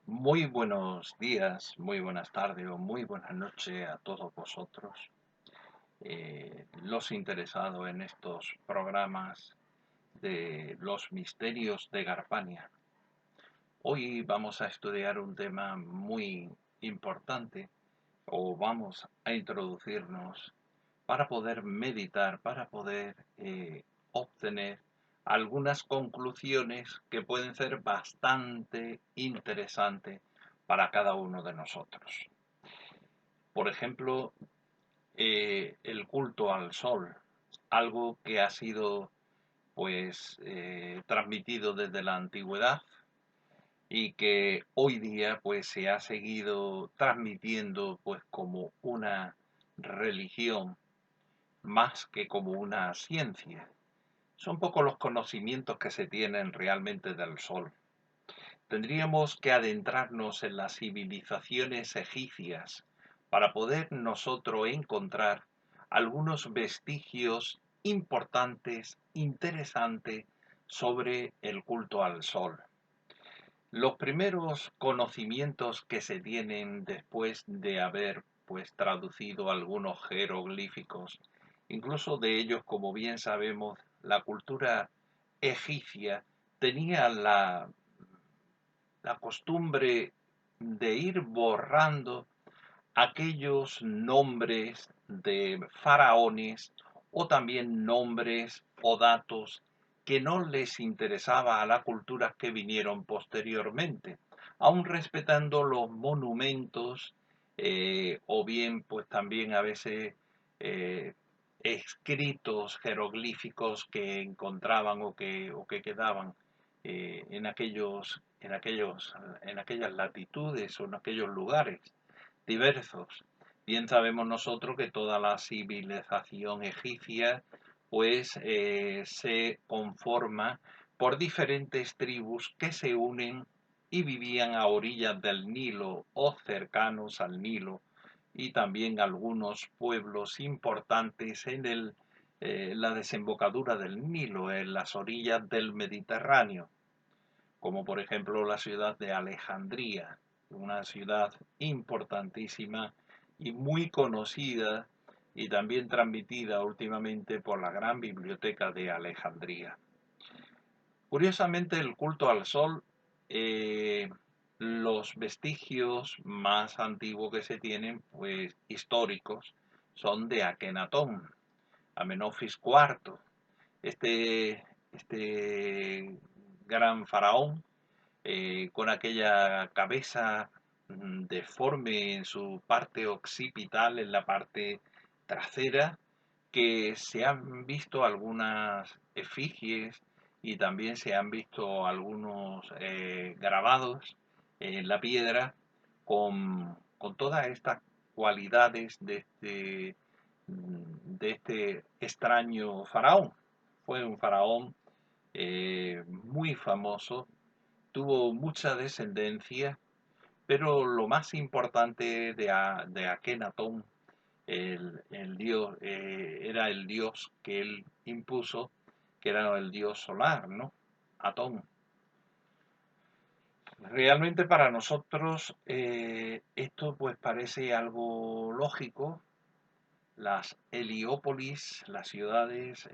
Muy buenos días, muy buenas tardes o muy buenas noches a todos vosotros, los interesados en estos programas de los misterios de Garpania. Hoy vamos a estudiar un tema muy importante o vamos a introducirnos para poder meditar, para poder obtener algunas conclusiones que pueden ser bastante interesantes para cada uno de nosotros. Por ejemplo, el culto al sol, algo que ha sido transmitido desde la antigüedad y que hoy día pues se ha seguido transmitiendo pues como una religión más que como una ciencia. Son pocos los conocimientos que se tienen realmente del Sol. Tendríamos que adentrarnos en las civilizaciones egipcias para poder nosotros encontrar algunos vestigios importantes, interesantes sobre el culto al Sol. Los primeros conocimientos que se tienen después de haber pues traducido algunos jeroglíficos, incluso de ellos, como bien sabemos, la cultura egipcia tenía la costumbre de ir borrando aquellos nombres de faraones o también nombres o datos que no les interesaba a las culturas que vinieron posteriormente, aun respetando los monumentos o bien pues también a veces eh, escritos jeroglíficos que encontraban o que quedaban en aquellas latitudes o en aquellos lugares diversos. Bien sabemos nosotros que toda la civilización egipcia se conforma por diferentes tribus que se unen y vivían a orillas del Nilo o cercanos al Nilo, y también algunos pueblos importantes la desembocadura del Nilo, en las orillas del Mediterráneo, como por ejemplo la ciudad de Alejandría, una ciudad importantísima y muy conocida y también transmitida últimamente por la Gran Biblioteca de Alejandría. Curiosamente, el culto al sol, eh, los vestigios más antiguos que se tienen, pues históricos, son de Akenatón, Amenofis IV, este gran faraón con aquella cabeza deforme en su parte occipital, en la parte trasera, que se han visto algunas efigies y también se han visto algunos grabados en la piedra con todas estas cualidades de este extraño faraón. Fue un faraón muy famoso, tuvo mucha descendencia, pero lo más importante de Akenatón, el dios, era el dios que él impuso, que era el dios solar, ¿no? Atón. Realmente para nosotros esto pues parece algo lógico. Las Heliópolis, las ciudades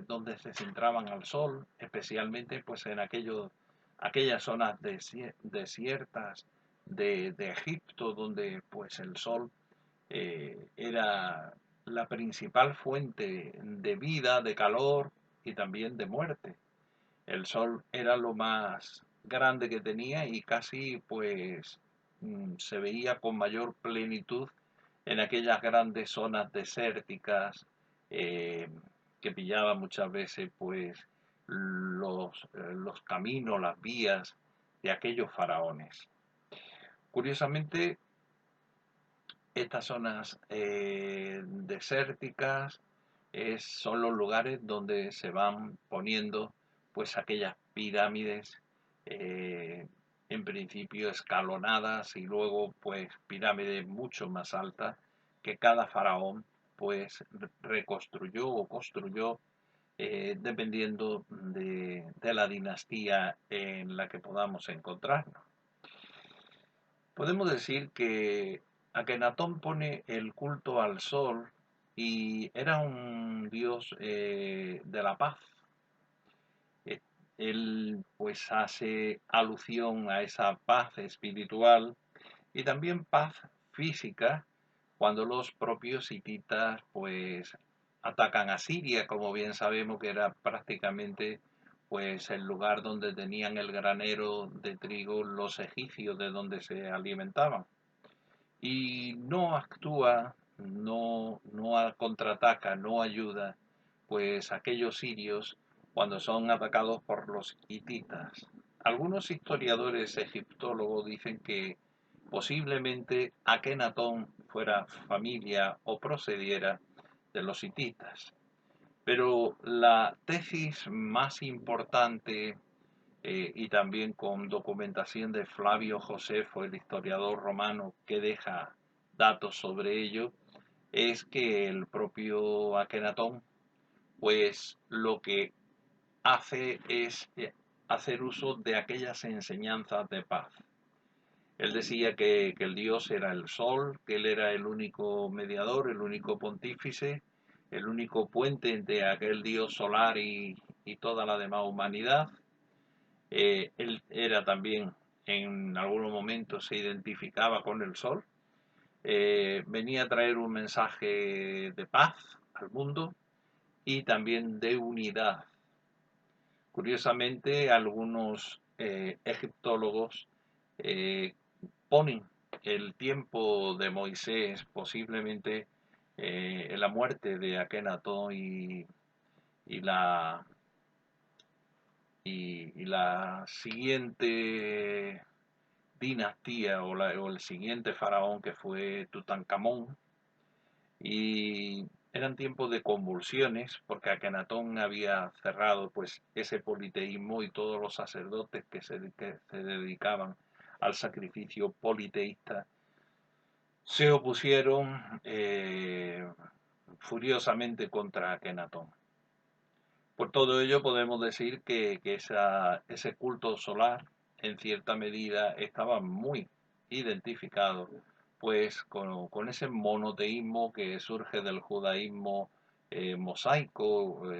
donde se centraban al sol, especialmente pues en aquellas zonas desiertas de Egipto, donde pues el sol era la principal fuente de vida, de calor y también de muerte. El sol era lo más grande que tenía y casi se veía con mayor plenitud en aquellas grandes zonas desérticas eh, que pillaba muchas veces los caminos, las vías de aquellos faraones. Curiosamente, estas zonas desérticas son los lugares donde se van poniendo pues aquellas pirámides eh, en principio escalonadas y luego pues pirámides mucho más altas que cada faraón pues reconstruyó o construyó dependiendo de la dinastía en la que podamos encontrarnos. Podemos decir que Akenatón pone el culto al sol y era un dios de la paz. Eh, Él pues hace alusión a esa paz espiritual y también paz física cuando los propios hititas pues atacan a Siria, como bien sabemos que era prácticamente pues el lugar donde tenían el granero de trigo los egipcios, de donde se alimentaban. Y no actúa, no contraataca, no ayuda pues aquellos sirios cuando son atacados por los hititas. Algunos historiadores egiptólogos dicen que posiblemente Akenatón fuera familia o procediera de los hititas. Pero la tesis más importante y también con documentación de Flavio Josefo, el historiador romano, que deja datos sobre ello, es que el propio Akenatón, pues lo que hace es hacer uso de aquellas enseñanzas de paz. Él decía que el dios era el sol, que él era el único mediador, el único pontífice, el único puente entre aquel dios solar y toda la demás humanidad. Él era también, en algunos momentos se identificaba con el sol. Venía a traer un mensaje de paz al mundo y también de unidad. Curiosamente, algunos egiptólogos eh, ponen el tiempo de Moisés posiblemente en la muerte de Akenatón y la, y la siguiente dinastía o el siguiente faraón que fue Tutankamón. Y eran tiempos de convulsiones porque Akenatón había cerrado pues ese politeísmo y todos los sacerdotes que se dedicaban al sacrificio politeísta se opusieron furiosamente contra Akenatón. Por todo ello podemos decir que ese culto solar en cierta medida estaba muy identificado pues con ese monoteísmo que surge del judaísmo mosaico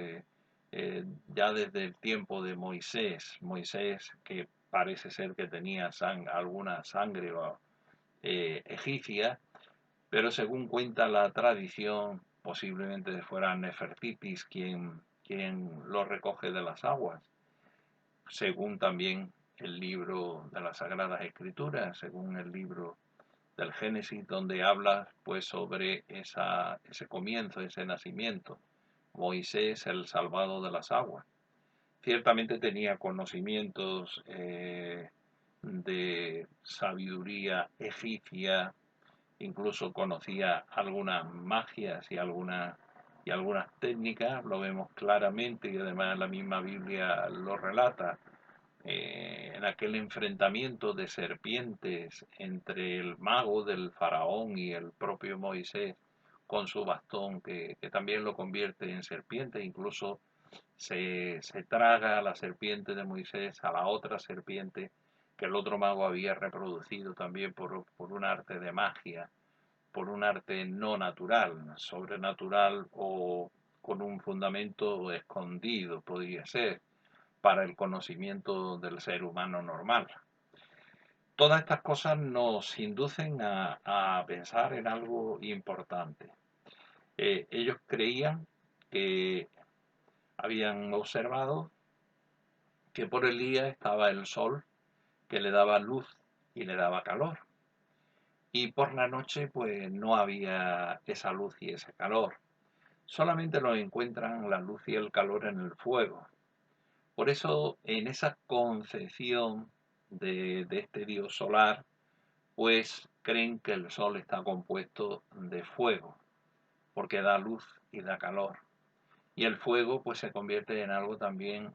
ya desde el tiempo de Moisés. Moisés que parece ser que tenía alguna sangre egipcia, pero según cuenta la tradición, posiblemente fuera Nefertitis quien lo recoge de las aguas, según también el libro de las Sagradas Escrituras, según el libro del Génesis, donde habla pues sobre ese comienzo, ese nacimiento. Moisés, el salvado de las aguas. Ciertamente tenía conocimientos de sabiduría egipcia, incluso conocía algunas magias y algunas técnicas, lo vemos claramente y además la misma Biblia lo relata, en aquel enfrentamiento de serpientes entre el mago del faraón y el propio Moisés con su bastón, que también lo convierte en serpiente, incluso se traga a la serpiente de Moisés, a la otra serpiente que el otro mago había reproducido también por un arte de magia, por un arte no natural, sobrenatural o con un fundamento escondido, podría ser, para el conocimiento del ser humano normal. Todas estas cosas nos inducen a pensar en algo importante. Ellos creían que habían observado que por el día estaba el sol que le daba luz y le daba calor. Y por la noche pues no había esa luz y ese calor. Solamente lo encuentran la luz y el calor en el fuego. Por eso en esa concepción de este dios solar, pues creen que el sol está compuesto de fuego, porque da luz y da calor. Y el fuego pues se convierte en algo también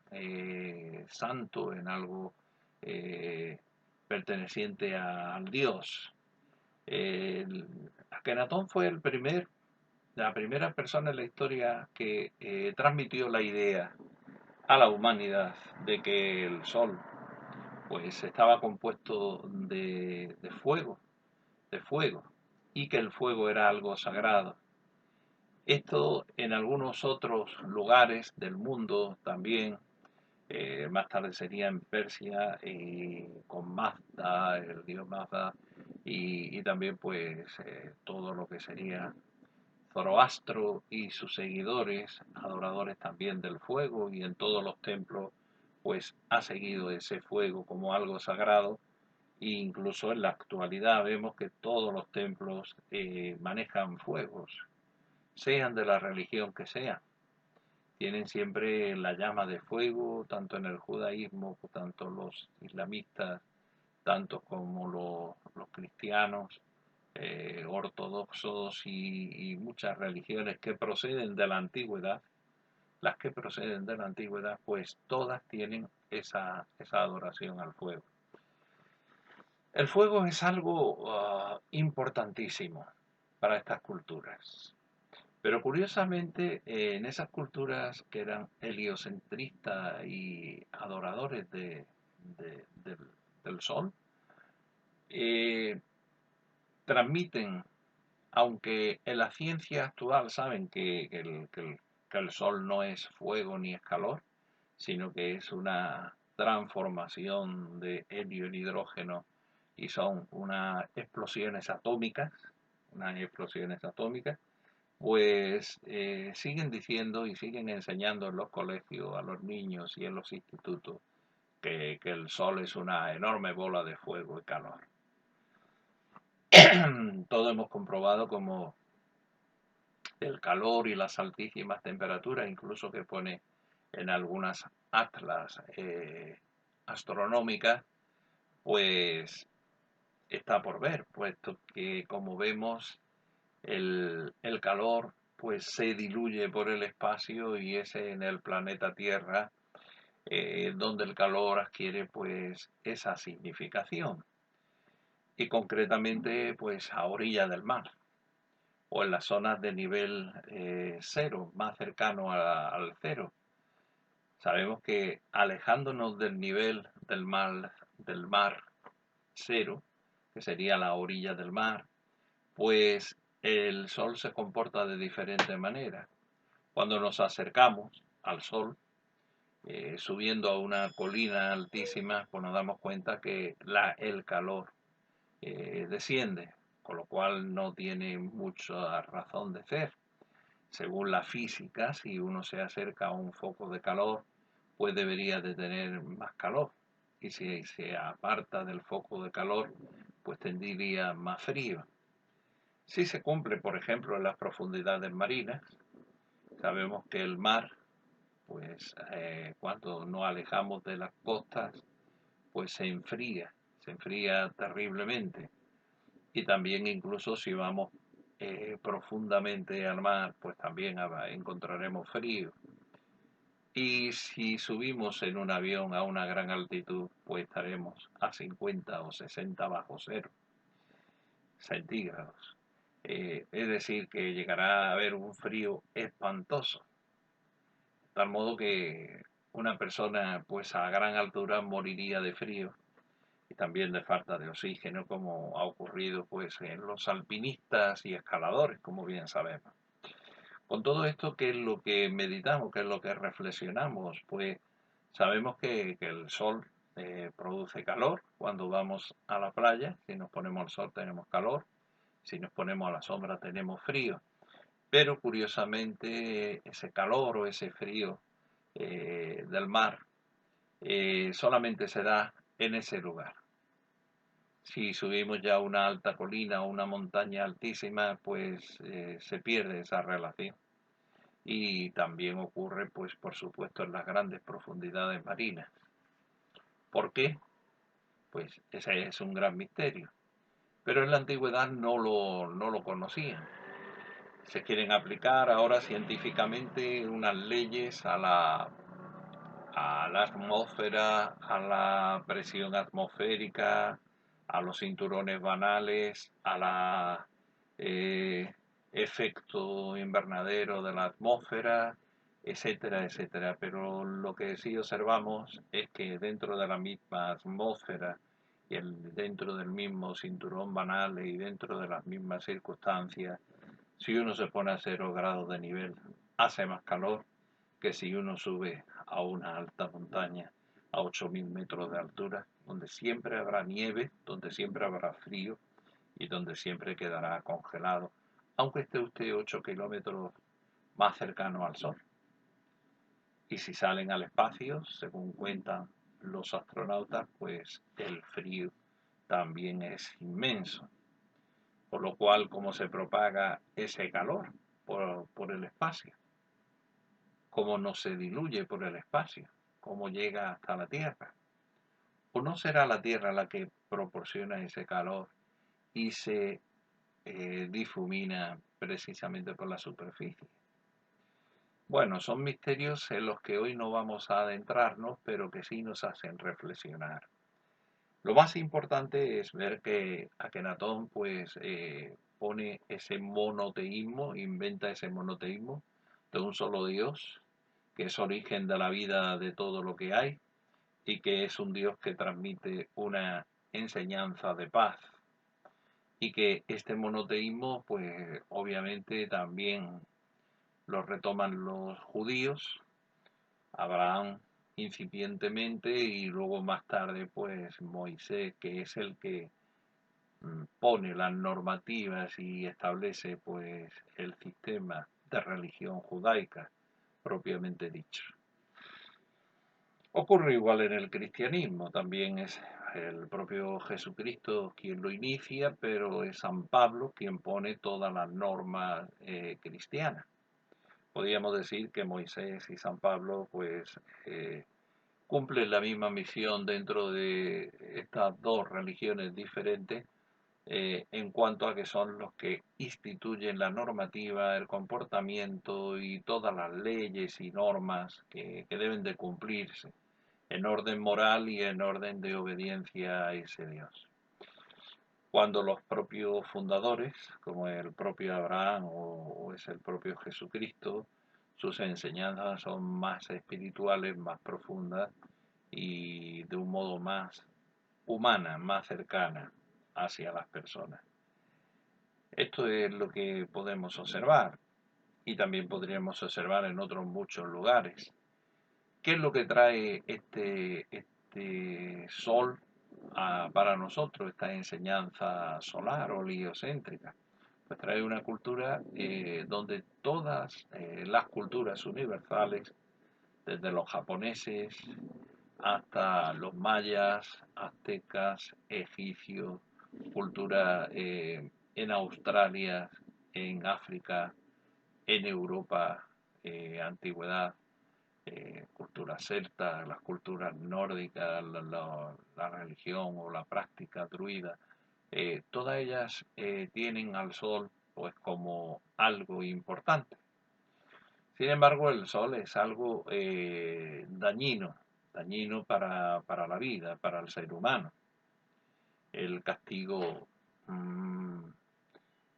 santo, en algo eh, perteneciente al dios. Akenatón fue la primera persona en la historia que transmitió la idea a la humanidad de que el sol pues estaba compuesto de fuego, y que el fuego era algo sagrado. Esto en algunos otros lugares del mundo también, más tarde sería en Persia, con Mazda, el dios Mazda, y también pues todo lo que sería Zoroastro y sus seguidores, adoradores también del fuego, y en todos los templos pues ha seguido ese fuego como algo sagrado, e incluso en la actualidad vemos que todos los templos manejan fuegos, sean de la religión que sea. Tienen siempre la llama de fuego, tanto en el judaísmo, tanto los islamistas, tanto como los cristianos, ortodoxos y muchas religiones que proceden de la antigüedad. Las que proceden de la antigüedad, pues todas tienen esa adoración al fuego. El fuego es algo importantísimo para estas culturas. Pero curiosamente, en esas culturas que eran heliocentristas y adoradores del sol, eh, transmiten, aunque en la ciencia actual saben que el sol no es fuego ni es calor, sino que es una transformación de helio en hidrógeno, y son unas explosiones atómicas, pues siguen diciendo y siguen enseñando en los colegios a los niños y en los institutos que el sol es una enorme bola de fuego y calor. Todos hemos comprobado como el calor y las altísimas temperaturas, incluso que pone en algunas atlas astronómicas, pues está por ver, puesto que como vemos el calor pues se diluye por el espacio, y es en el planeta Tierra donde el calor adquiere pues esa significación, y concretamente pues a orilla del mar o en las zonas de nivel cero, más cercano al cero. Sabemos que alejándonos del nivel del mar cero, que sería la orilla del mar, pues el Sol se comporta de diferente manera. Cuando nos acercamos al Sol, subiendo a una colina altísima, pues nos damos cuenta que el calor desciende, con lo cual no tiene mucha razón de ser. Según la física, si uno se acerca a un foco de calor, pues debería de tener más calor. Y si se aparta del foco de calor, pues tendría más frío. Si se cumple, por ejemplo, en las profundidades marinas, sabemos que el mar, pues cuando nos alejamos de las costas, pues se enfría terriblemente. Y también incluso si vamos profundamente al mar, pues también encontraremos frío. Y si subimos en un avión a una gran altitud, pues estaremos a 50 o 60 bajo cero centígrados. Es decir, que llegará a haber un frío espantoso, de tal modo que una persona pues a gran altura moriría de frío y también de falta de oxígeno, como ha ocurrido pues en los alpinistas y escaladores, como bien sabemos. Con todo esto, ¿qué es lo que meditamos? ¿Qué es lo que reflexionamos? Pues sabemos que el sol produce calor cuando vamos a la playa. Si nos ponemos al sol tenemos calor, si nos ponemos a la sombra tenemos frío. Pero curiosamente ese calor o ese frío del mar solamente se da en ese lugar. Si subimos ya a una alta colina o una montaña altísima, pues se pierde esa relación. Y también ocurre, pues por supuesto, en las grandes profundidades marinas. ¿Por qué? Pues ese es un gran misterio. Pero en la antigüedad no lo conocían. Se quieren aplicar ahora científicamente unas leyes a la atmósfera, a la presión atmosférica, a los cinturones banales, a la efecto invernadero de la atmósfera, etcétera, etcétera. Pero lo que sí observamos es que dentro de la misma atmósfera y dentro del mismo cinturón banal y dentro de las mismas circunstancias, si uno se pone a 0 grados de nivel, hace más calor que si uno sube a una alta montaña a 8.000 metros de altura, donde siempre habrá nieve, donde siempre habrá frío y donde siempre quedará congelado, aunque esté usted 8 kilómetros más cercano al Sol. Y si salen al espacio, según cuentan los astronautas, pues el frío también es inmenso. Por lo cual, ¿cómo se propaga ese calor por el espacio? ¿Cómo no se diluye por el espacio? ¿Cómo llega hasta la Tierra? ¿O no será la Tierra la que proporciona ese calor y se difumina precisamente por la superficie? Bueno, son misterios en los que hoy no vamos a adentrarnos, pero que sí nos hacen reflexionar. Lo más importante es ver que Akenatón pues pone ese monoteísmo, inventa ese monoteísmo de un solo Dios, que es origen de la vida de todo lo que hay y que es un Dios que transmite una enseñanza de paz. Y que este monoteísmo pues obviamente también lo retoman los judíos, Abraham incipientemente y luego más tarde pues Moisés, que es el que pone las normativas y establece pues el sistema de religión judaica propiamente dicho. Ocurre igual en el cristianismo, también es el propio Jesucristo quien lo inicia, pero es San Pablo quien pone todas las normas cristianas. Podríamos decir que Moisés y San Pablo pues cumplen la misma misión dentro de estas dos religiones diferentes, en cuanto a que son los que instituyen la normativa, el comportamiento y todas las leyes y normas que deben de cumplirse en orden moral y en orden de obediencia a ese Dios. Cuando los propios fundadores, como el propio Abraham o es el propio Jesucristo, sus enseñanzas son más espirituales, más profundas y de un modo más humana, más cercana hacia las personas. Esto es lo que podemos observar y también podríamos observar en otros muchos lugares. ¿Qué es lo que trae este sol para nosotros, esta enseñanza solar o heliocéntrica? Pues trae una cultura donde todas las culturas universales, desde los japoneses hasta los mayas, aztecas, egipcios, cultura en Australia, en África, en Europa, antigüedad, cultura celta, las culturas nórdicas, la religión o la práctica druida, todas ellas tienen al sol pues como algo importante. Sin embargo, el sol es algo dañino para la vida, para el ser humano. El castigo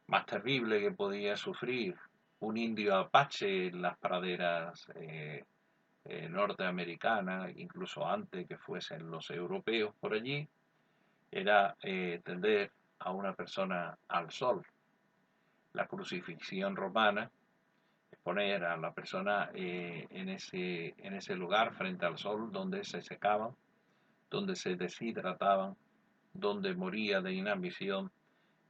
más terrible que podía sufrir un indio apache en las praderas norteamericanas, incluso antes que fuesen los europeos por allí, era tender a una persona al sol. La crucifixión romana, poner a la persona en ese lugar frente al sol donde se secaban, donde se deshidrataban, donde moría de inanición,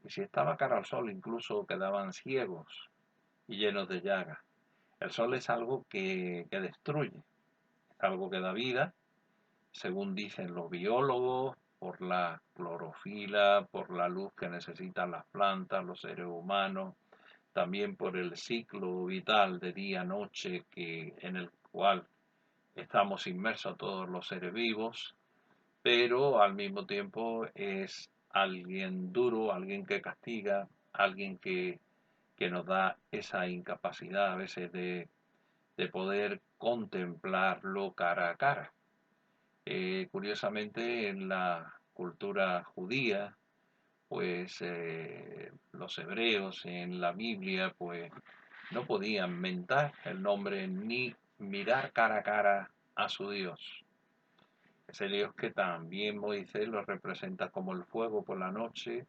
y si estaba cara al sol incluso quedaban ciegos y llenos de llagas. El sol es algo que destruye, es algo que da vida, según dicen los biólogos, por la clorofila, por la luz que necesitan las plantas, los seres humanos, también por el ciclo vital de día-noche en el cual estamos inmersos todos los seres vivos, pero al mismo tiempo es alguien duro, alguien que castiga, alguien que nos da esa incapacidad a veces de poder contemplarlo cara a cara. Curiosamente, en la cultura judía, pues los hebreos en la Biblia, pues no podían mentar el nombre ni mirar cara a cara a su Dios. Ese Dios que también Moisés lo representa como el fuego por la noche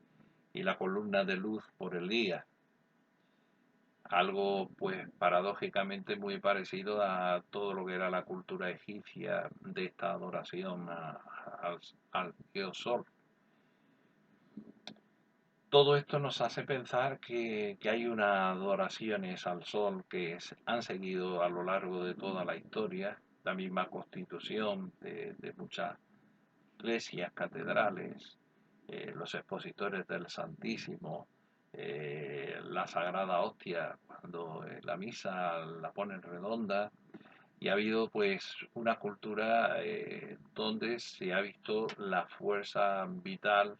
y la columna de luz por el día. Algo pues paradójicamente muy parecido a todo lo que era la cultura egipcia de esta adoración al dios Sol. Todo esto nos hace pensar que hay unas adoraciones al sol que han seguido a lo largo de toda la historia, la misma constitución de muchas iglesias, catedrales, los expositores del Santísimo, la Sagrada Hostia, cuando la misa la ponen redonda, y ha habido pues una cultura donde se ha visto la fuerza vital,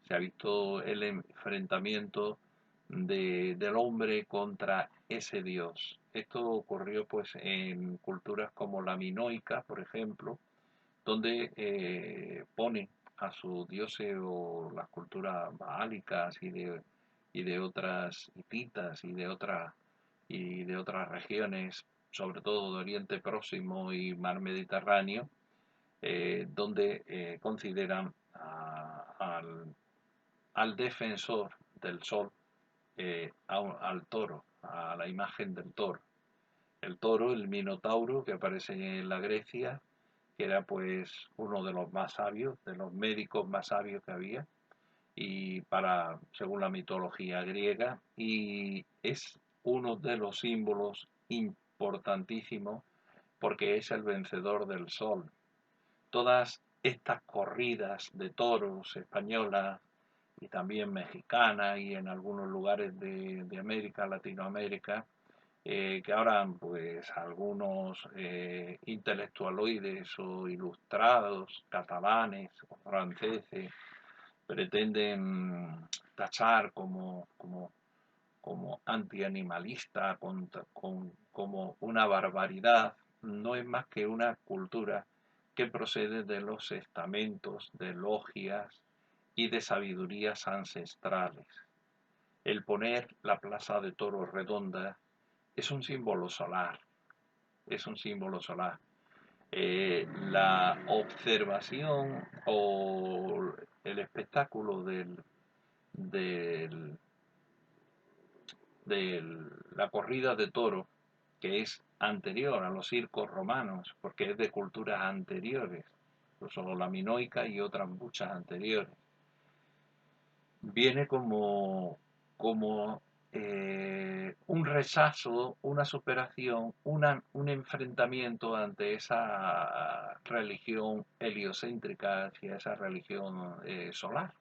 se ha visto el enfrentamiento del hombre contra ese Dios. Esto ocurrió pues en culturas como la minoica, por ejemplo, donde ponen a sus dioses o las culturas baalicas y de otras hititas y de otras regiones, sobre todo de Oriente Próximo y Mar Mediterráneo, donde consideran al defensor del sol, al toro, a la imagen del toro. El toro, el minotauro que aparece en la Grecia, que era pues uno de los más sabios, de los médicos más sabios que había, y según la mitología griega, y es uno de los símbolos importantísimos porque es el vencedor del sol. Todas estas corridas de toros españolas y también mexicanas y en algunos lugares de América, Latinoamérica, que ahora pues algunos intelectualoides o ilustrados catalanes o franceses pretenden tachar como antianimalista, como una barbaridad, no es más que una cultura que procede de los estamentos, de logias y de sabidurías ancestrales. El poner la plaza de toros redonda es un símbolo solar, es un símbolo solar. La observación o el espectáculo del, de la corrida de toro, que es anterior a los circos romanos, porque es de culturas anteriores, no solo la minoica y otras muchas anteriores, viene como un rechazo, una superación, un enfrentamiento ante esa religión heliocéntrica, hacia esa religión solar.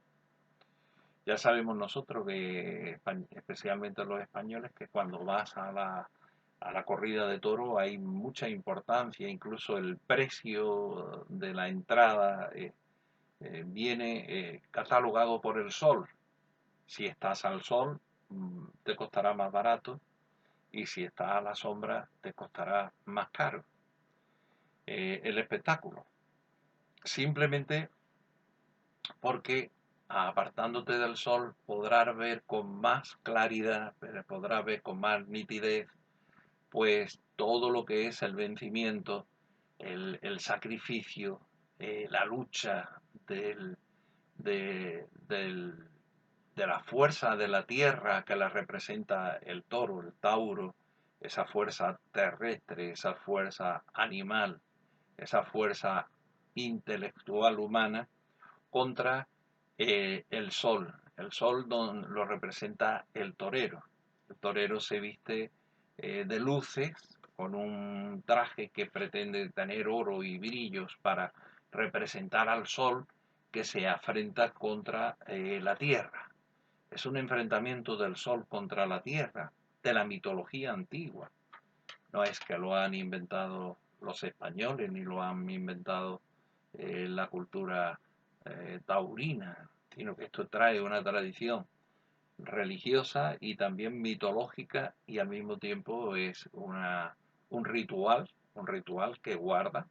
Ya sabemos nosotros que, especialmente los españoles, que cuando vas a la corrida de toro hay mucha importancia, incluso el precio de la entrada viene catalogado por el sol. Si estás al sol, te costará más barato y si estás a la sombra, te costará más caro. El espectáculo. Simplemente porque apartándote del sol podrás ver con más claridad, podrás ver con más nitidez, pues todo lo que es el vencimiento, el sacrificio, la lucha del, del de la fuerza de la tierra que la representa el toro, el tauro, esa fuerza terrestre, esa fuerza animal, esa fuerza intelectual humana contra el sol. El sol lo representa el torero. El torero se viste de luces con un traje que pretende tener oro y brillos para representar al sol que se afrenta contra la tierra. Es un enfrentamiento del sol contra la tierra, de la mitología antigua. No es que lo han inventado los españoles ni lo han inventado la cultura taurina, sino que esto trae una tradición religiosa y también mitológica y al mismo tiempo es un ritual que guarda.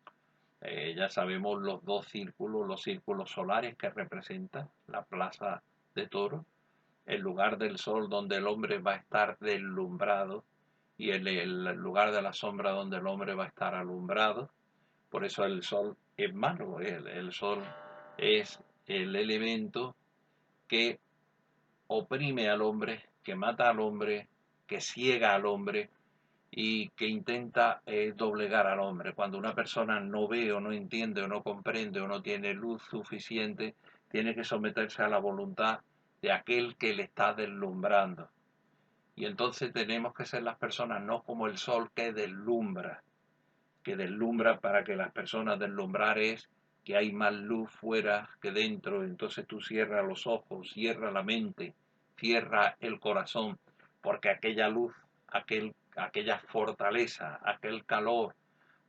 Ya sabemos los círculos solares que representan la plaza de toros, el lugar del sol donde el hombre va a estar deslumbrado y el lugar de la sombra donde el hombre va a estar alumbrado. Por eso el sol es malo, el sol es el elemento que oprime al hombre, que mata al hombre, que ciega al hombre y que intenta doblegar al hombre. Cuando una persona no ve o no entiende o no comprende o no tiene luz suficiente, tiene que someterse a la voluntad de aquel que le está deslumbrando. Y entonces tenemos que ser las personas no como el sol que deslumbra para que las personas deslumbrar es que hay más luz fuera que dentro, entonces tú cierras los ojos, cierra la mente, cierra el corazón, porque aquella luz, aquella fortaleza, aquel calor,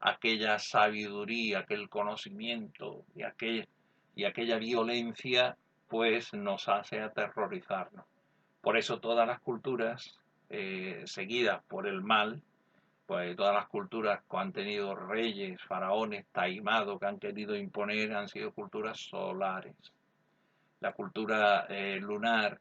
aquella sabiduría, aquel conocimiento y aquella violencia, pues nos hace aterrorizarnos. Por eso todas las culturas seguidas por el mal, pues todas las culturas que han tenido reyes, faraones, taimados que han querido imponer han sido culturas solares. La cultura lunar,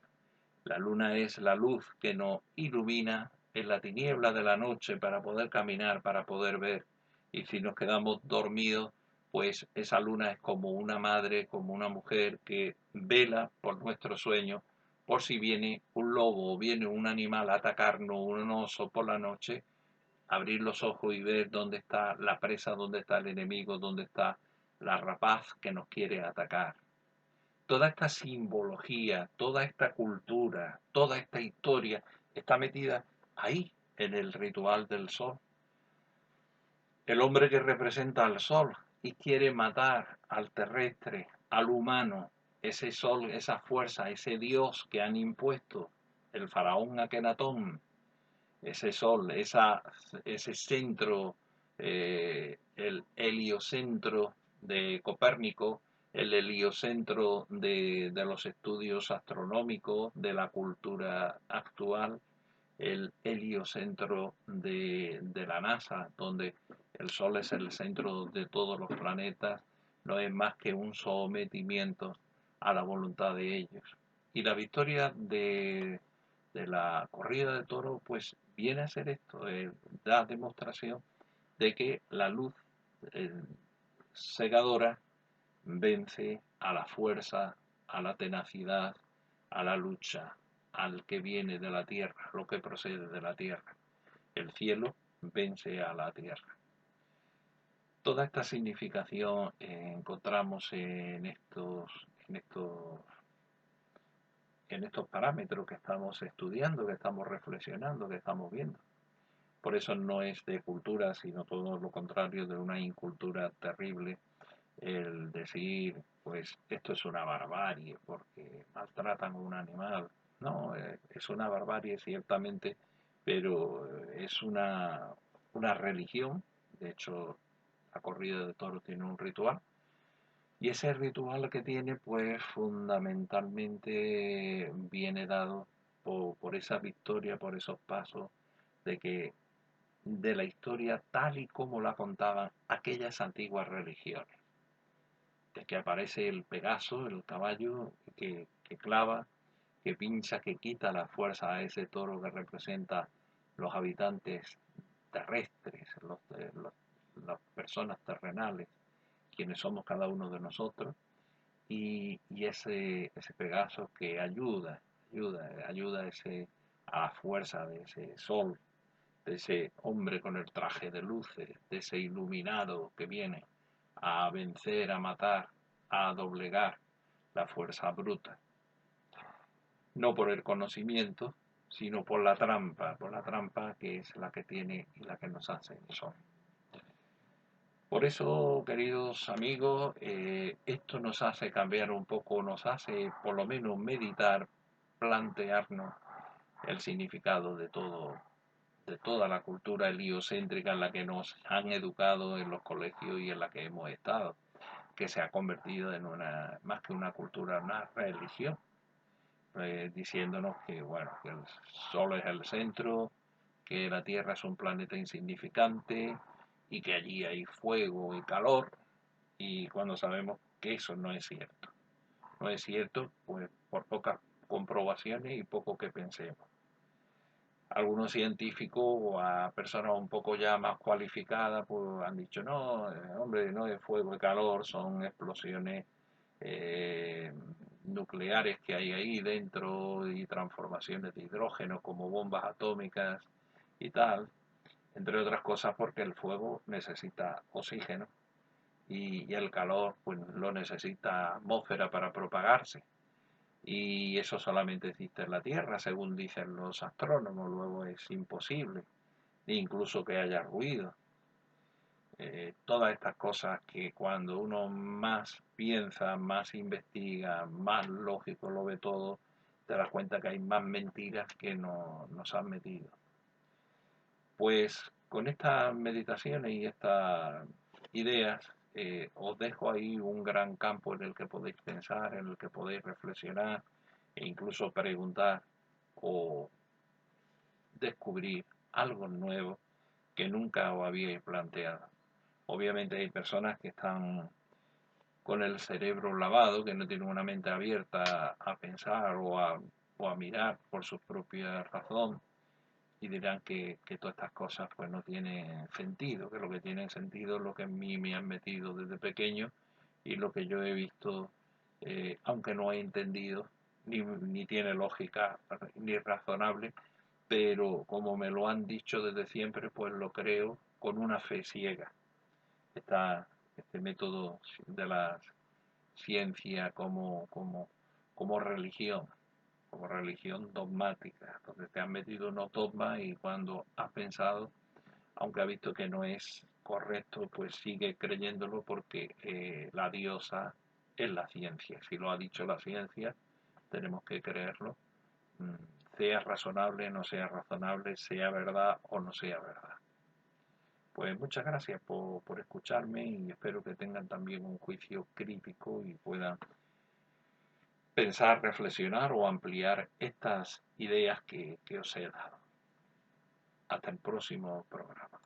la luna es la luz que nos ilumina en la tiniebla de la noche para poder caminar, para poder ver. Y si nos quedamos dormidos, pues esa luna es como una madre, como una mujer que vela por nuestro sueño, por si viene un lobo o viene un animal a atacarnos, un oso por la noche, abrir los ojos y ver dónde está la presa, dónde está el enemigo, dónde está la rapaz que nos quiere atacar. Toda esta simbología, toda esta cultura, toda esta historia está metida ahí, en el ritual del sol. El hombre que representa al sol y quiere matar al terrestre, al humano, ese sol, esa fuerza, ese dios que han impuesto, el faraón Akenatón, ese sol, ese centro, el heliocentro de Copérnico, el heliocentro de los estudios astronómicos, de la cultura actual, el heliocentro de la NASA, donde el Sol es el centro de todos los planetas, no es más que un sometimiento a la voluntad de ellos. Y la victoria de la corrida de toro, pues viene a ser esto, da demostración de que la luz eh, cegadora vence a la fuerza, a la tenacidad, a la lucha, al que viene de la tierra, lo que procede de la tierra. El cielo vence a la tierra. Toda esta significación encontramos en estos parámetros que estamos estudiando, que estamos reflexionando, que estamos viendo. Por eso no es de cultura, sino todo lo contrario, de una incultura terrible, el decir, pues esto es una barbarie porque maltratan a un animal. No, es una barbarie ciertamente, pero es una religión. De hecho, la corrida de toros tiene un ritual. Y ese ritual que tiene, pues fundamentalmente viene dado por esa victoria, por esos pasos de que de la historia tal y como la contaban aquellas antiguas religiones, de que aparece el Pegaso, el caballo que clava, que pincha, que quita la fuerza a ese toro que representa los habitantes terrestres, las personas terrenales, quienes somos cada uno de nosotros, y ese Pegaso que ayuda a la fuerza de ese sol, de ese hombre con el traje de luces, de ese iluminado que viene a vencer, a matar, a doblegar la fuerza bruta. No por el conocimiento, sino por la trampa que es la que tiene y la que nos hace el sol. Por eso, queridos amigos, esto nos hace cambiar un poco, nos hace por lo menos meditar, plantearnos el significado de toda la cultura heliocéntrica en la que nos han educado en los colegios y en la que hemos estado, que se ha convertido en más que una cultura, una religión, diciéndonos que, bueno, que el Sol es el centro, que la Tierra es un planeta insignificante y que allí hay fuego y calor, y cuando sabemos que eso no es cierto. No es cierto, pues por pocas comprobaciones y poco que pensemos. algunos científicos o a personas un poco ya más cualificadas, pues han dicho, no, hombre, no es fuego y calor, son explosiones eh, nucleares que hay ahí dentro y transformaciones de hidrógeno como bombas atómicas y tal, entre otras cosas porque el fuego necesita oxígeno y el calor pues lo necesita atmósfera para propagarse. Y eso solamente existe en la Tierra, según dicen los astrónomos, luego es imposible, incluso que haya ruido. Todas estas cosas que cuando uno más piensa, más investiga, más lógico lo ve todo, te das cuenta que hay más mentiras que nos han metido. Pues con estas meditaciones y estas ideas os dejo ahí un gran campo en el que podéis pensar, en el que podéis reflexionar e incluso preguntar o descubrir algo nuevo que nunca os habíais planteado. Obviamente hay personas que están con el cerebro lavado, que no tienen una mente abierta a pensar o a mirar por su propia razón y dirán que todas estas cosas pues no tienen sentido, que lo que tiene sentido es lo que en mí me han metido desde pequeño y lo que yo he visto, aunque no he entendido, ni tiene lógica ni razonable, pero como me lo han dicho desde siempre, pues lo creo con una fe ciega. Está este método de la ciencia como religión dogmática, donde te han metido unos dogmas y cuando has pensado, aunque ha visto que no es correcto, pues sigue creyéndolo porque la diosa es la ciencia. Si lo ha dicho la ciencia, tenemos que creerlo, mm, sea razonable, no sea razonable, sea verdad o no sea verdad. Pues muchas gracias por escucharme y espero que tengan también un juicio crítico y puedan pensar, reflexionar o ampliar estas ideas que os he dado. Hasta el próximo programa.